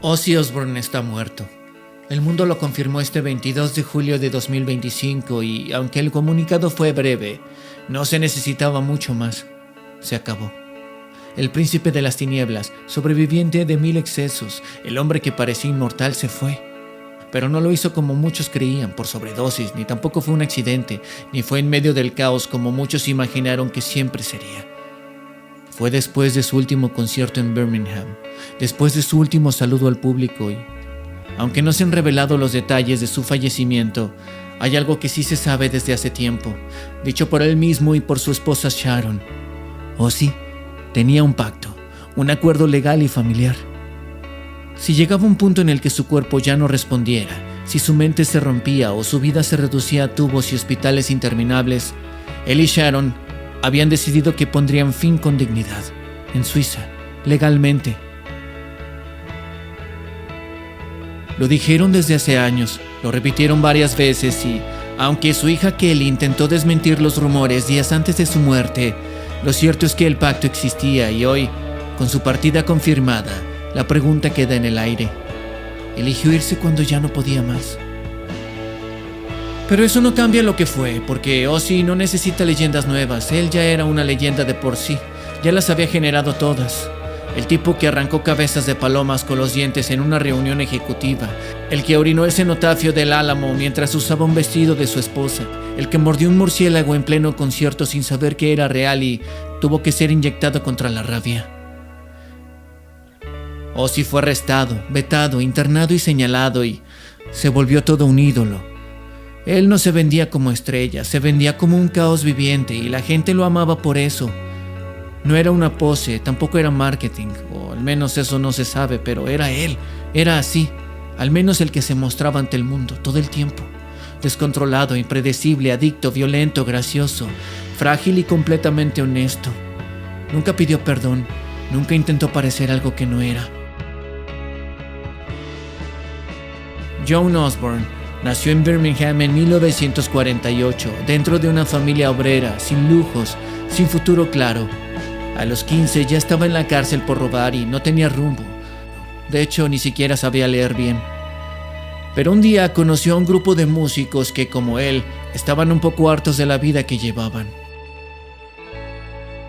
Ozzy Osbourne está muerto. El mundo lo confirmó este 22 de julio de 2025 y, aunque el comunicado fue breve, no se necesitaba mucho más. Se acabó. El príncipe de las tinieblas, sobreviviente de 1000 excesos, el hombre que parecía inmortal se fue. Pero no lo hizo como muchos creían, por sobredosis, ni tampoco fue un accidente, ni fue en medio del caos como muchos imaginaron que siempre sería. Fue después de su último concierto en Birmingham, después de su último saludo al público y, aunque no se han revelado los detalles de su fallecimiento, hay algo que sí se sabe desde hace tiempo, dicho por él mismo y por su esposa Sharon. Ozzy tenía un pacto, un acuerdo legal y familiar. Si llegaba un punto en el que su cuerpo ya no respondiera, si su mente se rompía o su vida se reducía a tubos y hospitales interminables, él y Sharon habían decidido que pondrían fin con dignidad, en Suiza, legalmente. Lo dijeron desde hace años, lo repitieron varias veces y, aunque su hija Kelly intentó desmentir los rumores días antes de su muerte, lo cierto es que el pacto existía y hoy, con su partida confirmada, la pregunta queda en el aire. Eligió irse cuando ya no podía más. Pero eso no cambia lo que fue, porque Ozzy no necesita leyendas nuevas, él ya era una leyenda de por sí, ya las había generado todas. El tipo que arrancó cabezas de palomas con los dientes en una reunión ejecutiva, el que orinó el cenotafio del Álamo mientras usaba un vestido de su esposa, el que mordió un murciélago en pleno concierto sin saber que era real y tuvo que ser inyectado contra la rabia. Ozzy fue arrestado, vetado, internado y señalado y se volvió todo un ídolo. Él no se vendía como estrella, se vendía como un caos viviente y la gente lo amaba por eso. No era una pose, tampoco era marketing, o al menos eso no se sabe, pero era él, era así, al menos el que se mostraba ante el mundo todo el tiempo. Descontrolado, impredecible, adicto, violento, gracioso, frágil y completamente honesto. Nunca pidió perdón, nunca intentó parecer algo que no era. Joan Osbourne nació en Birmingham en 1948, dentro de una familia obrera, sin lujos, sin futuro claro. A los 15 ya estaba en la cárcel por robar y no tenía rumbo. De hecho, ni siquiera sabía leer bien. Pero un día conoció a un grupo de músicos que, como él, estaban un poco hartos de la vida que llevaban.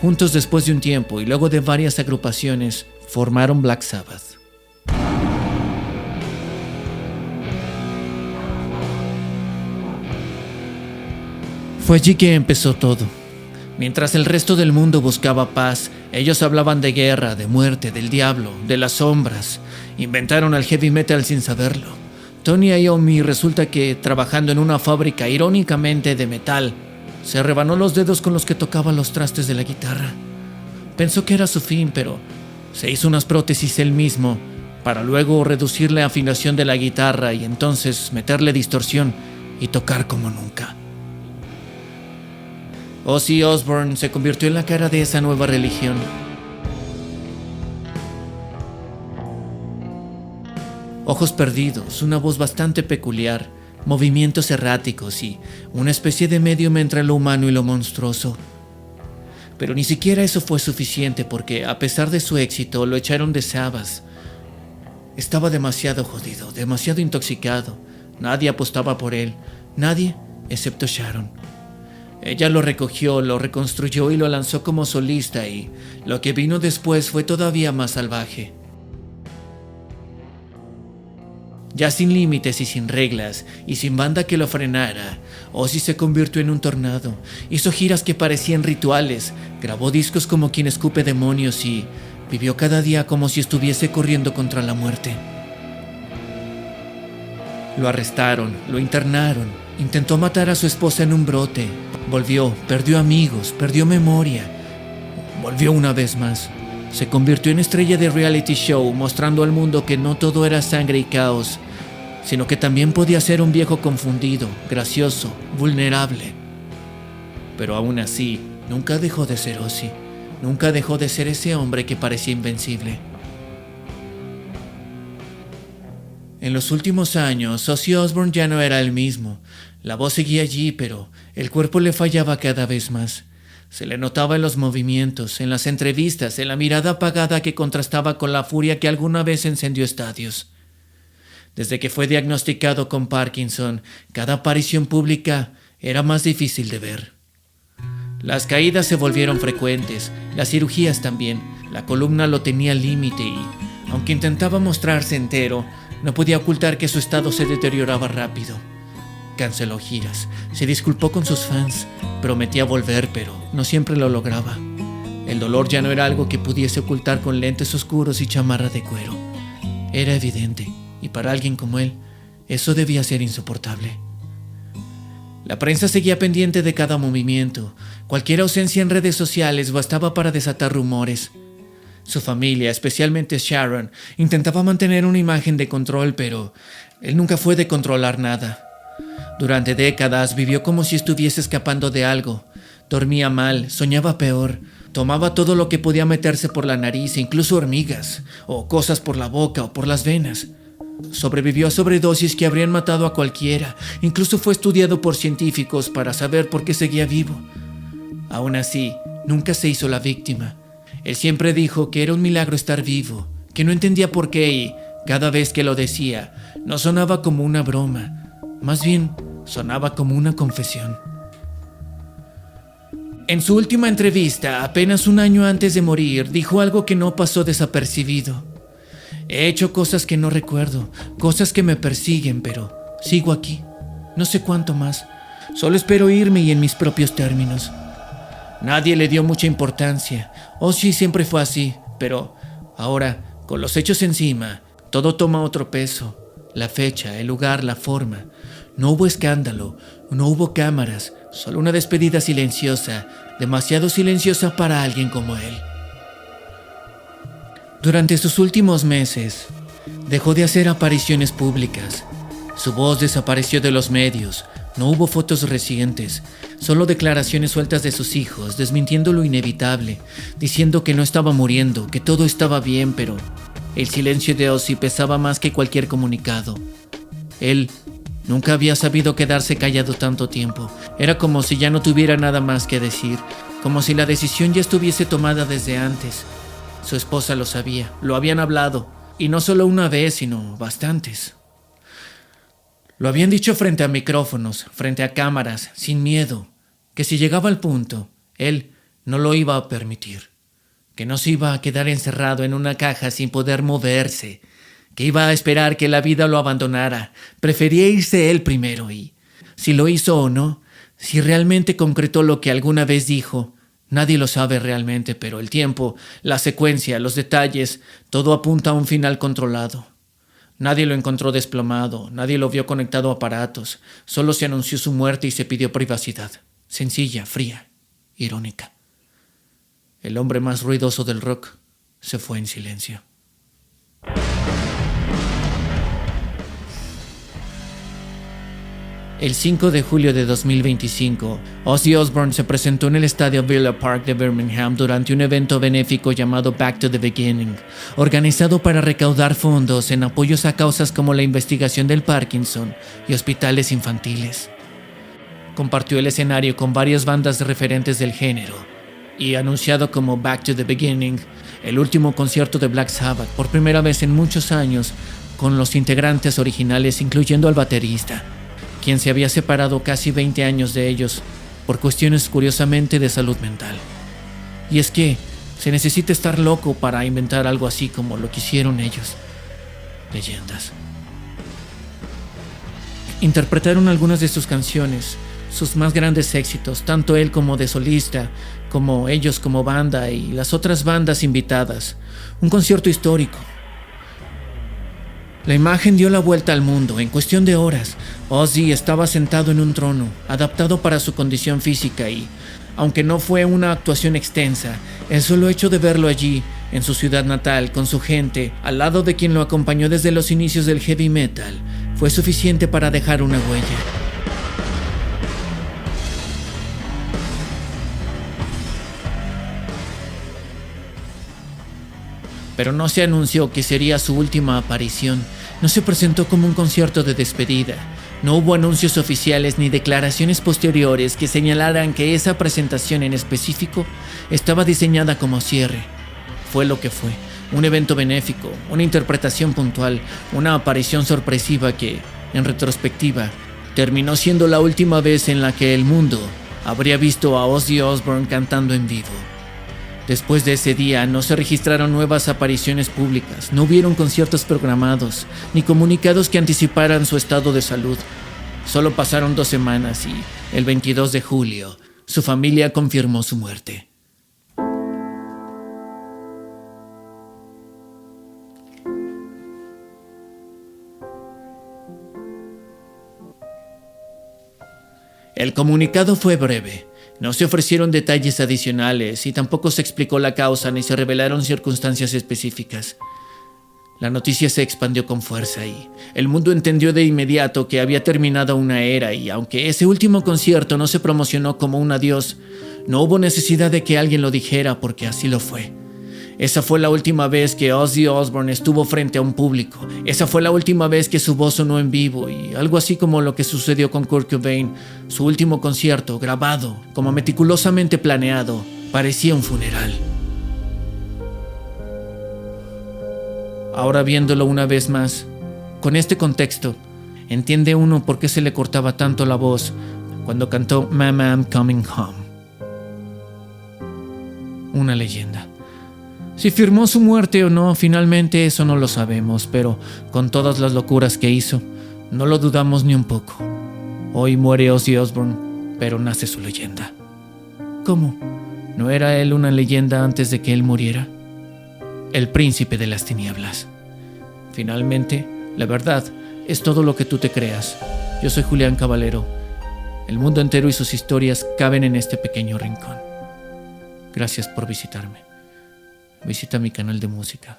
Juntos, después de un tiempo y luego de varias agrupaciones, formaron Black Sabbath. Fue allí que empezó todo. Mientras el resto del mundo buscaba paz, ellos hablaban de guerra, de muerte, del diablo, de las sombras. Inventaron el heavy metal sin saberlo. Tony Iommi resulta que, trabajando en una fábrica irónicamente de metal, se rebanó los dedos con los que tocaba los trastes de la guitarra. Pensó que era su fin, pero se hizo unas prótesis él mismo, para luego reducir la afinación de la guitarra y entonces meterle distorsión y tocar como nunca. Ozzy Osbourne se convirtió en la cara de esa nueva religión. Ojos perdidos, una voz bastante peculiar, movimientos erráticos y una especie de medium entre lo humano y lo monstruoso. Pero ni siquiera eso fue suficiente porque, a pesar de su éxito, lo echaron de Sabbath. Estaba demasiado jodido, demasiado intoxicado. Nadie apostaba por él, nadie excepto Sharon. Ella lo recogió, lo reconstruyó y lo lanzó como solista y lo que vino después fue todavía más salvaje. Ya sin límites y sin reglas y sin banda que lo frenara, Ozzy se convirtió en un tornado. Hizo giras que parecían rituales, grabó discos como quien escupe demonios y vivió cada día como si estuviese corriendo contra la muerte. Lo arrestaron, lo internaron, intentó matar a su esposa en un brote. Volvió, perdió amigos, perdió memoria. Volvió una vez más. Se convirtió en estrella de reality show, mostrando al mundo que no todo era sangre y caos, sino que también podía ser un viejo confundido, gracioso, vulnerable. Pero aún así, nunca dejó de ser Ozzy. Nunca dejó de ser ese hombre que parecía invencible. En los últimos años, Ozzy Osbourne ya no era el mismo. La voz seguía allí, pero el cuerpo le fallaba cada vez más. Se le notaba en los movimientos, en las entrevistas, en la mirada apagada que contrastaba con la furia que alguna vez encendió estadios. Desde que fue diagnosticado con Parkinson, cada aparición pública era más difícil de ver. Las caídas se volvieron frecuentes, las cirugías también. La columna lo tenía al límite y, aunque intentaba mostrarse entero, no podía ocultar que su estado se deterioraba rápido. Canceló giras, se disculpó con sus fans, prometía volver, pero no siempre lo lograba. El dolor ya no era algo que pudiese ocultar con lentes oscuros y chamarra de cuero. Era evidente, y para alguien como él, eso debía ser insoportable. La prensa seguía pendiente de cada movimiento. Cualquier ausencia en redes sociales bastaba para desatar rumores. Su familia, especialmente Sharon, intentaba mantener una imagen de control, pero él nunca fue de controlar nada. Durante décadas vivió como si estuviese escapando de algo. Dormía mal, soñaba peor, tomaba todo lo que podía meterse por la nariz, incluso hormigas, o cosas por la boca o por las venas. Sobrevivió a sobredosis que habrían matado a cualquiera, incluso fue estudiado por científicos para saber por qué seguía vivo. Aún así, nunca se hizo la víctima. Él siempre dijo que era un milagro estar vivo, que no entendía por qué y, cada vez que lo decía, no sonaba como una broma. Más bien, sonaba como una confesión. En su última entrevista, apenas un año antes de morir, dijo algo que no pasó desapercibido. He hecho cosas que no recuerdo, cosas que me persiguen, pero sigo aquí. No sé cuánto más. Solo espero irme y en mis propios términos. Nadie le dio mucha importancia. Ozzy siempre fue así, pero ahora, con los hechos encima, todo toma otro peso. La fecha, el lugar, la forma. No hubo escándalo, no hubo cámaras, solo una despedida silenciosa, demasiado silenciosa para alguien como él. Durante sus últimos meses, dejó de hacer apariciones públicas. Su voz desapareció de los medios, no hubo fotos recientes, solo declaraciones sueltas de sus hijos, desmintiendo lo inevitable, diciendo que no estaba muriendo, que todo estaba bien, pero el silencio de Ozzy pesaba más que cualquier comunicado. Él nunca había sabido quedarse callado tanto tiempo. Era como si ya no tuviera nada más que decir, como si la decisión ya estuviese tomada desde antes. Su esposa lo sabía, lo habían hablado, y no solo una vez, sino bastantes. Lo habían dicho frente a micrófonos, frente a cámaras, sin miedo, que si llegaba al punto, él no lo iba a permitir, que no se iba a quedar encerrado en una caja sin poder moverse, que iba a esperar que la vida lo abandonara. Prefería irse él primero y, si lo hizo o no, si realmente concretó lo que alguna vez dijo, nadie lo sabe realmente, pero el tiempo, la secuencia, los detalles, todo apunta a un final controlado. Nadie lo encontró desplomado, nadie lo vio conectado a aparatos, solo se anunció su muerte y se pidió privacidad. Sencilla, fría, irónica. El hombre más ruidoso del rock se fue en silencio. El 5 de julio de 2025, Ozzy Osbourne se presentó en el estadio Villa Park de Birmingham durante un evento benéfico llamado Back to the Beginning, organizado para recaudar fondos en apoyos a causas como la investigación del Parkinson y hospitales infantiles. Compartió el escenario con varias bandas referentes del género y, anunciado como Back to the Beginning, el último concierto de Black Sabbath por primera vez en muchos años, con los integrantes originales incluyendo al baterista, quien se había separado casi 20 años de ellos por cuestiones curiosamente de salud mental. Y es que se necesita estar loco para inventar algo así como lo que hicieron ellos. Leyendas. Interpretaron algunas de sus canciones, sus más grandes éxitos, tanto él como de solista, como ellos como banda y las otras bandas invitadas. Un concierto histórico. La imagen dio la vuelta al mundo en cuestión de horas. Ozzy estaba sentado en un trono, adaptado para su condición física y, aunque no fue una actuación extensa, el solo hecho de verlo allí, en su ciudad natal, con su gente, al lado de quien lo acompañó desde los inicios del heavy metal, fue suficiente para dejar una huella. Pero no se anunció que sería su última aparición. No se presentó como un concierto de despedida. No hubo anuncios oficiales ni declaraciones posteriores que señalaran que esa presentación en específico estaba diseñada como cierre. Fue lo que fue, un evento benéfico, una interpretación puntual, una aparición sorpresiva que, en retrospectiva, terminó siendo la última vez en la que el mundo habría visto a Ozzy Osbourne cantando en vivo. Después de ese día no se registraron nuevas apariciones públicas, no hubieron conciertos programados, ni comunicados que anticiparan su estado de salud. Solo pasaron 2 semanas y, el 22 de julio, su familia confirmó su muerte. El comunicado fue breve. No se ofrecieron detalles adicionales y tampoco se explicó la causa ni se revelaron circunstancias específicas. La noticia se expandió con fuerza y el mundo entendió de inmediato que había terminado una era y aunque ese último concierto no se promocionó como un adiós, no hubo necesidad de que alguien lo dijera porque así lo fue. Esa fue la última vez que Ozzy Osbourne estuvo frente a un público. Esa fue la última vez que su voz sonó en vivo y algo así como lo que sucedió con Kurt Cobain, su último concierto, grabado, como meticulosamente planeado, parecía un funeral. Ahora viéndolo una vez más, con este contexto, entiende uno por qué se le cortaba tanto la voz cuando cantó Mama I'm Coming Home. Una leyenda. Si firmó su muerte o no, finalmente eso no lo sabemos, pero con todas las locuras que hizo, no lo dudamos ni un poco. Hoy muere Ozzy Osbourne, pero nace su leyenda. ¿Cómo? ¿No era él una leyenda antes de que él muriera? El príncipe de las tinieblas. Finalmente, la verdad es todo lo que tú te creas. Yo soy Julián Caballero. El mundo entero y sus historias caben en este pequeño rincón. Gracias por visitarme. Visita mi canal de música.